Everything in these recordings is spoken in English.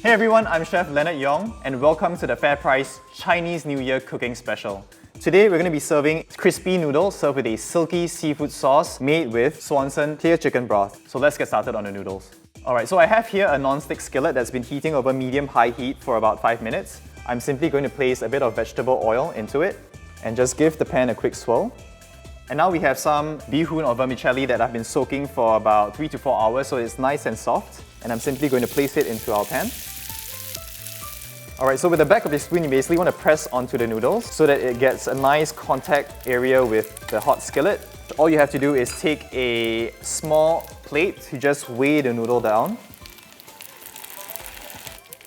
Hey everyone, I'm Chef Lennard Yeong and welcome to the FairPrice Chinese New Year cooking special. Today we're going to be serving crispy noodles served with a silky seafood sauce made with Swanson clear chicken broth. So let's get started on the noodles. Alright, so I have here a non-stick skillet that's been heating over medium-high heat for about 5 minutes. I'm simply going to place a bit of vegetable oil into it and just give the pan a quick swirl. And now we have some bihun or vermicelli that I've been soaking for about 3 to 4 hours so it's nice and soft. And I'm simply going to place it into our pan. Alright, so with the back of the spoon, you basically want to press onto the noodles so that it gets a nice contact area with the hot skillet. All you have to do is take a small plate to just weigh the noodle down.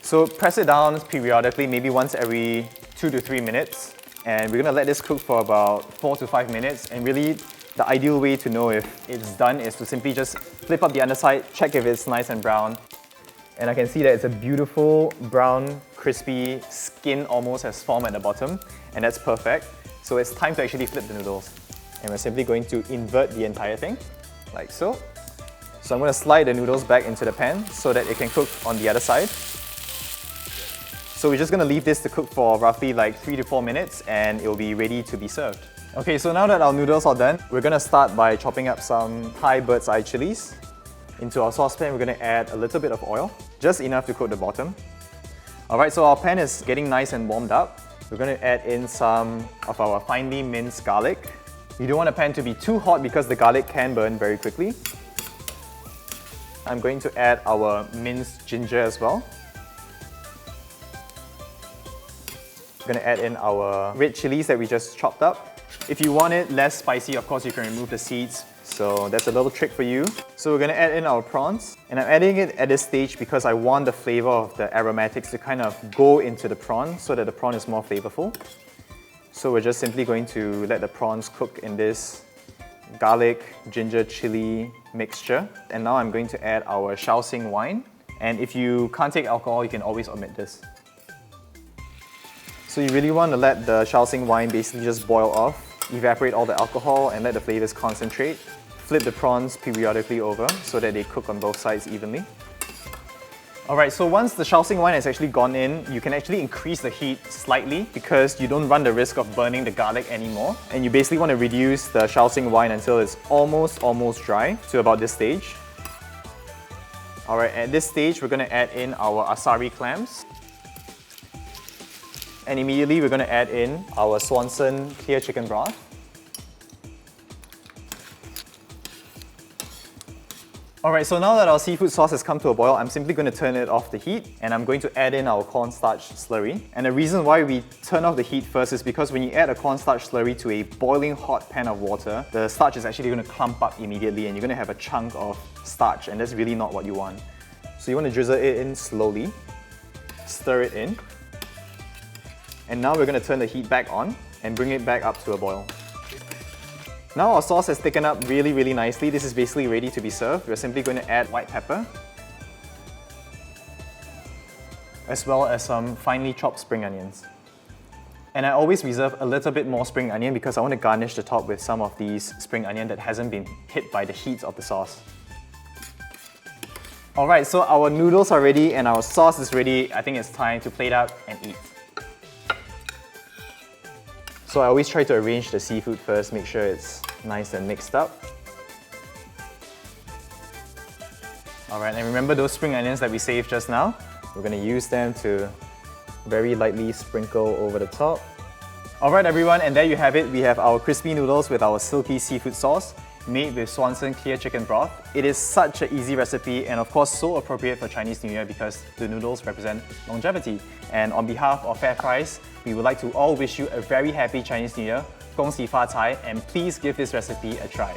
So press it down periodically, maybe once every 2 to 3 minutes. And we're going to let this cook for about 4 to 5 minutes. And really, the ideal way to know if it's done is to simply just flip up the underside, check if it's nice and brown. And I can see that it's a beautiful brown, crispy skin almost has formed at the bottom, and that's perfect. So it's time to actually flip the noodles. And we're simply going to invert the entire thing, like so. So I'm going to slide the noodles back into the pan so that it can cook on the other side. So we're just going to leave this to cook for roughly like 3 to 4 minutes and it will be ready to be served. Okay, so now that our noodles are done, we're going to start by chopping up some Thai bird's eye chilies. Into our saucepan, we're going to add a little bit of oil, just enough to coat the bottom. Alright, so our pan is getting nice and warmed up. We're going to add in some of our finely minced garlic. You don't want the pan to be too hot because the garlic can burn very quickly. I'm going to add our minced ginger as well. We're going to add in our red chillies that we just chopped up. If you want it less spicy, of course you can remove the seeds. So that's a little trick for you. So we're going to add in our prawns. And I'm adding it at this stage because I want the flavour of the aromatics to kind of go into the prawn so that the prawn is more flavourful. So we're just simply going to let the prawns cook in this garlic, ginger, chilli mixture. And now I'm going to add our Shaoxing wine. And if you can't take alcohol, you can always omit this. So you really want to let the Shaoxing wine basically just boil off, evaporate all the alcohol and let the flavours concentrate. Flip the prawns periodically over so that they cook on both sides evenly. Alright, so once the Shaoxing wine has actually gone in, you can actually increase the heat slightly because you don't run the risk of burning the garlic anymore. And you basically want to reduce the Shaoxing wine until it's almost dry to about this stage. Alright, at this stage we're going to add in our asari clams. And immediately we're going to add in our Swanson clear chicken broth. Alright, so now that our seafood sauce has come to a boil, I'm simply going to turn it off the heat and I'm going to add in our corn starch slurry. And the reason why we turn off the heat first is because when you add a corn starch slurry to a boiling hot pan of water, the starch is actually going to clump up immediately and you're going to have a chunk of starch, and that's really not what you want. So you want to drizzle it in slowly, stir it in. And now we're going to turn the heat back on and bring it back up to a boil. Now our sauce has thickened up really nicely. This is basically ready to be served. We're simply going to add white pepper, as well as some finely chopped spring onions. And I always reserve a little bit more spring onion because I want to garnish the top with some of these spring onion that hasn't been hit by the heat of the sauce. Alright, so our noodles are ready and our sauce is ready. I think it's time to plate up and eat. So I always try to arrange the seafood first, make sure it's nice and mixed up. Alright, and remember those spring onions that we saved just now? We're going to use them to very lightly sprinkle over the top. Alright everyone, and there you have it. We have our crispy noodles with our silky seafood sauce made with Swanson clear chicken broth. It is such an easy recipe and of course so appropriate for Chinese New Year because the noodles represent longevity. And on behalf of FairPrice, we would like to all wish you a very happy Chinese New Year, 恭喜发财, and please give this recipe a try.